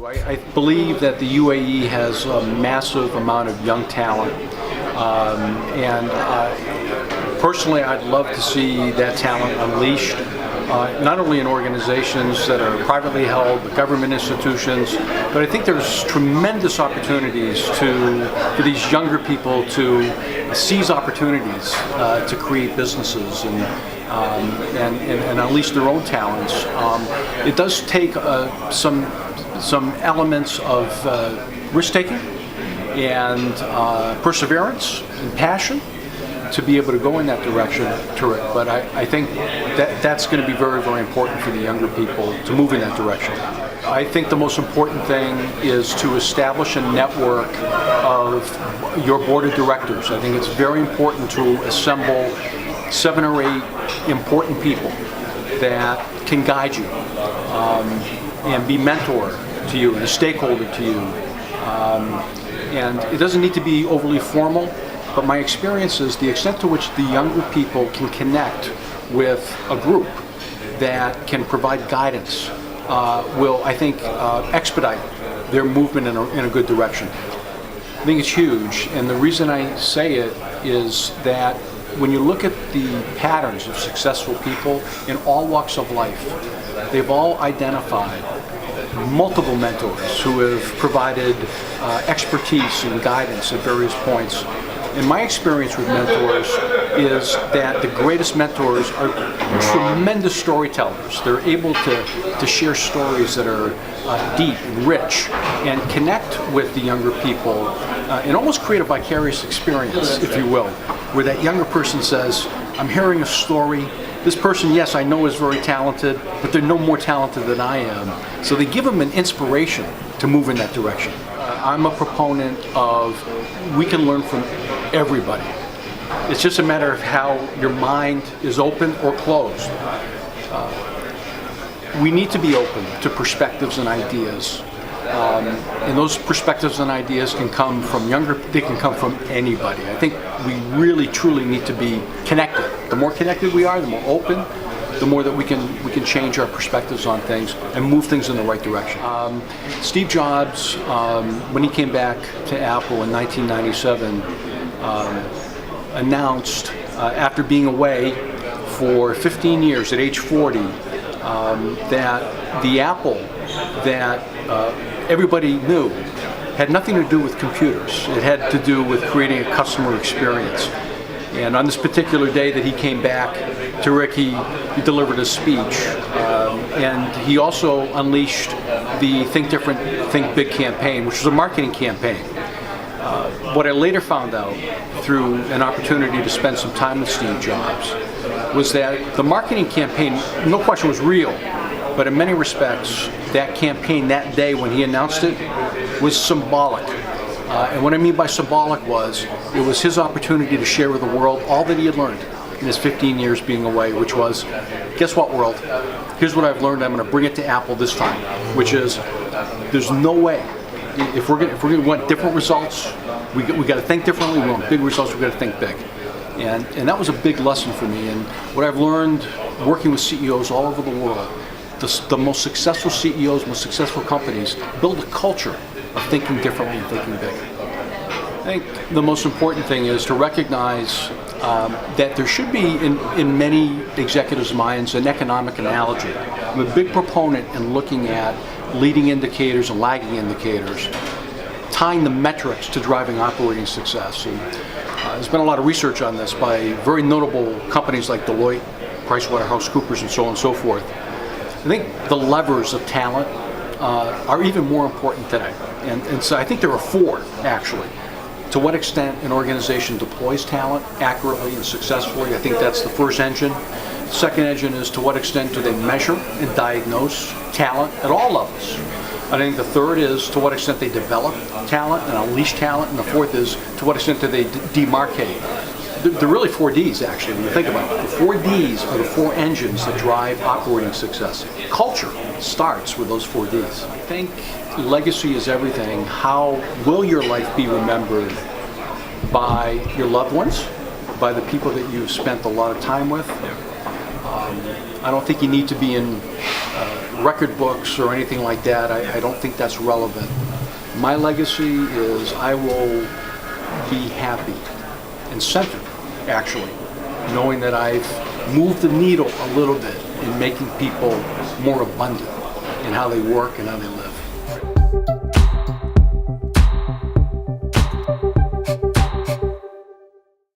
I believe that the UAE has a massive amount of young talent, and personally I'd love to see that talent unleashed, not only in organizations that are privately held, but government institutions, but I think there's tremendous opportunities for these younger people to seize opportunities to create businesses and unleash their own talents. It does take some elements of risk-taking and perseverance and passion to be able to go in that direction to it. But I think that's going to be very, very important for the younger people to move in that direction. I think the most important thing is to establish a network of your board of directors. I think it's very important to assemble 7 or 8 important people that can guide you and be mentor to you and a stakeholder to you. And it doesn't need to be overly formal, but my experience is the extent to which the younger people can connect with a group that can provide guidance will, I think, expedite their movement in a good direction. I think it's huge, and the reason I say it is that when you look at the patterns of successful people in all walks of life, they've all identified multiple mentors who have provided expertise and guidance at various points. And my experience with mentors is that the greatest mentors are tremendous storytellers. They're able to share stories that are deep and rich and connect with the younger people and almost create a vicarious experience, if you will, where that younger person says, I'm hearing a story. This person, yes, I know is very talented, but they're no more talented than I am. So they give them an inspiration to move in that direction. I'm a proponent of we can learn from everybody. It's just a matter of how your mind is open or closed. We need to be open to perspectives and ideas. And those perspectives and ideas can come from they can come from anybody. I think we really truly need to be connected. The more connected we are, the more open, the more that we can change our perspectives on things and move things in the right direction. Steve Jobs, when he came back to Apple in 1997, announced after being away for 15 years at age 40 that the Apple that everybody knew had nothing to do with computers. It had to do with creating a customer experience. And on this particular day that he came back to Rick, he delivered a speech. And he also unleashed the Think Different, Think Big campaign, which was a marketing campaign. What I later found out through an opportunity to spend some time with Steve Jobs was that the marketing campaign, no question, was real. But in many respects, that campaign that day when he announced it was symbolic. And what I mean by symbolic it was his opportunity to share with the world all that he had learned in his 15 years being away, which was, guess what, world? Here's what I've learned. I'm going to bring it to Apple this time, which is there's no way. If we're going to want different results, we got to think differently. We want big results. We got to think big. And that was a big lesson for me. And what I've learned working with CEOs all over the world, the most successful CEOs, most successful companies build a culture of thinking differently and thinking big. I think the most important thing is to recognize that there should be in many executives' minds an economic analogy. I'm a big proponent in looking at leading indicators and lagging indicators, tying the metrics to driving operating success. And there's been a lot of research on this by very notable companies like Deloitte, PricewaterhouseCoopers, and so on and so forth. I think the levers of talent are even more important today. And so I think there are 4, actually. To what extent an organization deploys talent accurately and successfully, I think that's the first engine. The second engine is to what extent do they measure and diagnose talent at all levels. I think the third is to what extent they develop talent and unleash talent. And the fourth is to what extent do they demarcate. They're really 4 Ds, actually, when you think about it. The 4 Ds are the 4 engines that drive operating success. Culture starts with those 4 Ds. I think legacy is everything. How will your life be remembered by your loved ones, by the people that you've spent a lot of time with? I don't think you need to be in record books or anything like that. I don't think that's relevant. My legacy is I will be happy and centered, actually, knowing that I've moved the needle a little bit in making people more abundant in how they work and how they live.